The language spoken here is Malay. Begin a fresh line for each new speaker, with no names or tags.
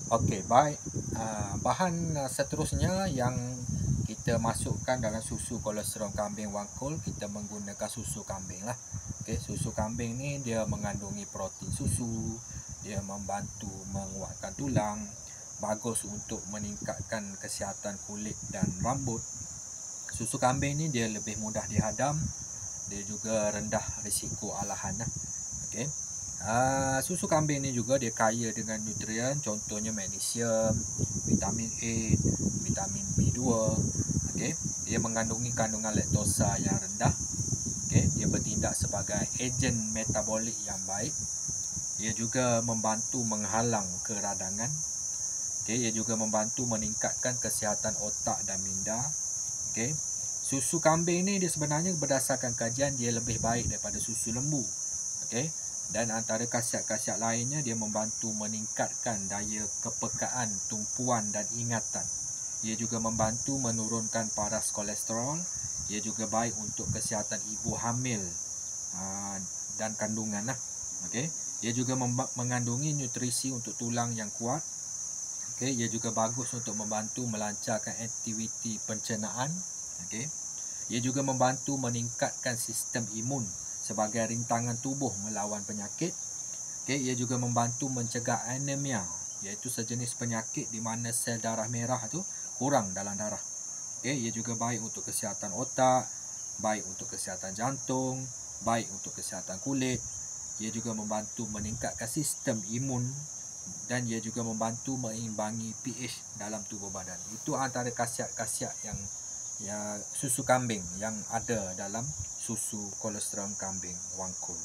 Okey, baik. Bahan seterusnya yang kita masukkan dalam susu kolesterol kambing wangkul, kita menggunakan susu kambing lah. Okey, susu kambing ni dia mengandungi protein susu, dia membantu menguatkan tulang, bagus untuk meningkatkan kesihatan kulit dan rambut. Susu kambing ni dia lebih mudah dihadam, dia juga rendah risiko alahan lah. Okey. Susu kambing ni juga dia kaya dengan nutrien, contohnya magnesium, vitamin A, vitamin B2. Okey. Dia mengandungi kandungan laktosa yang rendah. Okey, dia bertindak sebagai ejen metabolik yang baik. Ia juga membantu menghalang keradangan. Okey, ia juga membantu meningkatkan kesihatan otak dan minda. Okey. Susu kambing ni dia sebenarnya berdasarkan kajian dia lebih baik daripada susu lembu. Okey. Dan antara khasiat-khasiat lainnya dia membantu meningkatkan daya kepekaan tumpuan dan ingatan. Ia juga membantu menurunkan paras kolesterol. Ia juga baik untuk kesihatan ibu hamil dan kandungan lah. Okey. Ia juga mengandungi nutrisi untuk tulang yang kuat. Okey, ia juga bagus untuk membantu melancarkan aktiviti pencernaan. Okey. Ia juga membantu meningkatkan sistem imun sebagai rintangan tubuh melawan penyakit. Okay, ia juga membantu mencegah anemia, iaitu sejenis penyakit di mana sel darah merah tu kurang dalam darah. Okay, ia juga baik untuk kesihatan otak, baik untuk kesihatan jantung, baik untuk kesihatan kulit. Ia juga membantu meningkatkan sistem imun dan ia juga membantu mengimbangi pH dalam tubuh badan. Itu antara khasiat-khasiat yang susu kambing yang ada dalam susu kolesterol kambing wangkul.